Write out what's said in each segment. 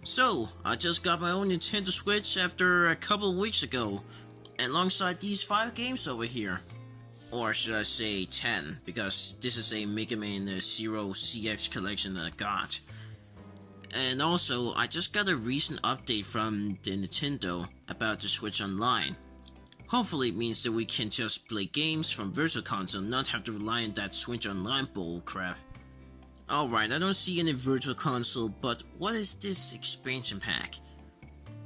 So, I just got my own Nintendo Switch after a couple of weeks ago, alongside these 5 games over here. Or should I say 10, because this is a Mega Man Zero CX collection that I got. And also, I just got a recent update from the Nintendo about the Switch Online. Hopefully it means that we can just play games from Virtual Console and not have to rely on that Switch Online bull crap. Alright, I don't see any Virtual Console, but what is this expansion pack?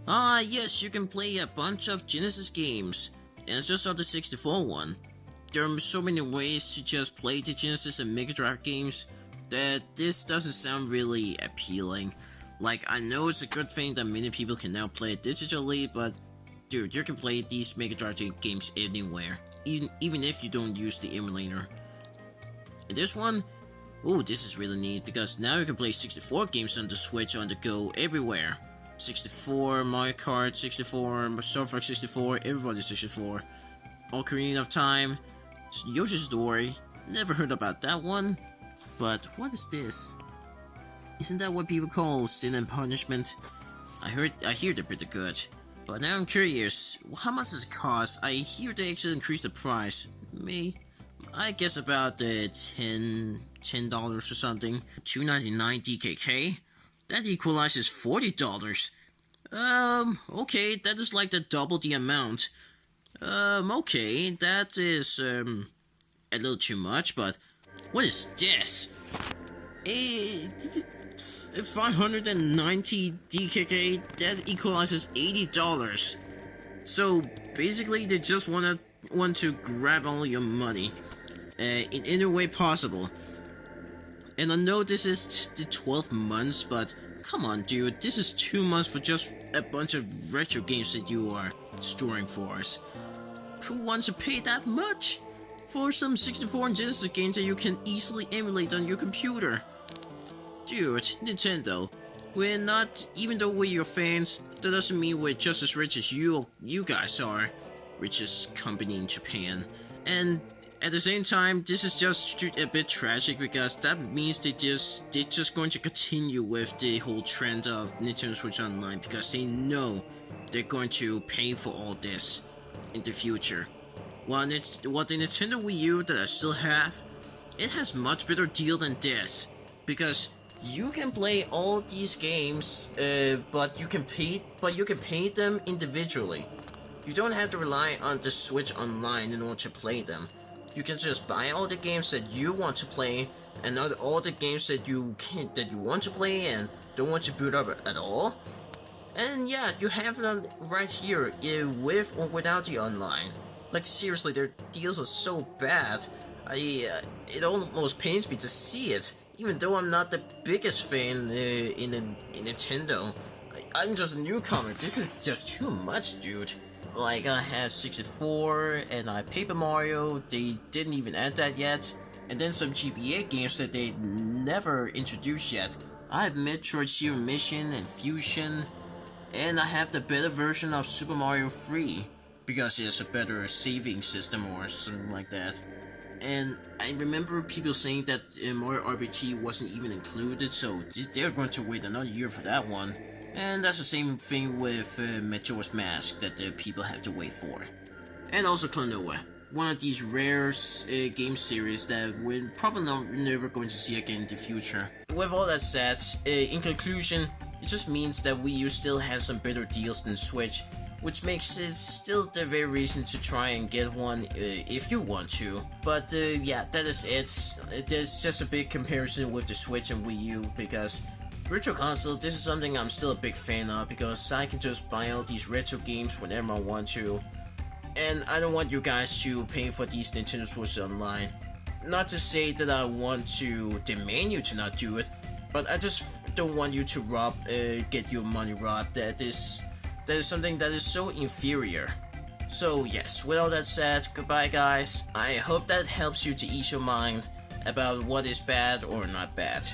Yes, you can play a bunch of Genesis games, and it's just not the 64 one. There are so many ways to just play the Genesis and Mega Drive games that this doesn't sound really appealing. Like, I know it's a good thing that many people can now play it digitally, but dude, you can play these Mega Drive games anywhere, even if you don't use the emulator. And this one, oh, this is really neat because now you can play 64 games on the Switch on the go everywhere. 64, Mario Kart 64, Star Fox 64, everybody 64. Ocarina of Time, Yoshi's Story, never heard about that one. But what is this? Isn't that what people call Sin and Punishment? I hear they're pretty good. But now I'm curious, how much does it cost? I hear they actually increased the price. I guess about $10 or something. $2.99 DKK? That equalizes $40. Okay, that is like double the amount. Okay, that is, a little too much, but what is this? 590 DKK, that equalizes $80. So basically they just want to grab all your money in any way possible. And I know this is the 12 months, but come on dude, this is 2 months for just a bunch of retro games that you are storing for us. Who wants to pay that much for some 64 and Genesis games that you can easily emulate on your computer? Dude, Nintendo, we're not, even though we're your fans, that doesn't mean we're just as rich as you guys are. Richest company in Japan. And at the same time, this is just a bit tragic because that means they're just going to continue with the whole trend of Nintendo Switch Online because they know they're going to pay for all this in the future. While the Nintendo Wii U that I still have, it has much better deal than this because you can play all these games, but you can pay them individually. You don't have to rely on the Switch Online in order to play them. You can just buy all the games that you want to play, and not all the games that you want to play and don't want to boot up at all. And yeah, you have them right here, with or without the online. Like seriously, their deals are so bad. It almost pains me to see it. Even though I'm not the biggest fan in Nintendo, I'm just a newcomer. This is just too much, dude. Like, I have 64, and I Paper Mario, they didn't even add that yet. And then some GBA games that they never introduced yet. I have Metroid Zero Mission and Fusion, and I have the better version of Super Mario 3, because it has a better saving system or something like that. And I remember people saying that Mario RPG wasn't even included, so they're going to wait another year for that one. And that's the same thing with Majora's Mask that the people have to wait for. And also Klonoa, one of these rare game series that we're probably never going to see again in the future. With all that said, in conclusion, it just means that Wii U still has some better deals than Switch, which makes it still the very reason to try and get one if you want to. But yeah, that is it. There's just a big comparison with the Switch and Wii U because Virtual Console, this is something I'm still a big fan of because I can just buy all these retro games whenever I want to. And I don't want you guys to pay for these Nintendo Switch Online. Not to say that I want to demand you to not do it, but I just don't want you to get your money robbed. That is something that is so inferior. So yes, with all that said, goodbye guys. I hope that helps you to ease your mind about what is bad or not bad.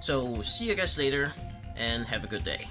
So see you guys later, and have a good day.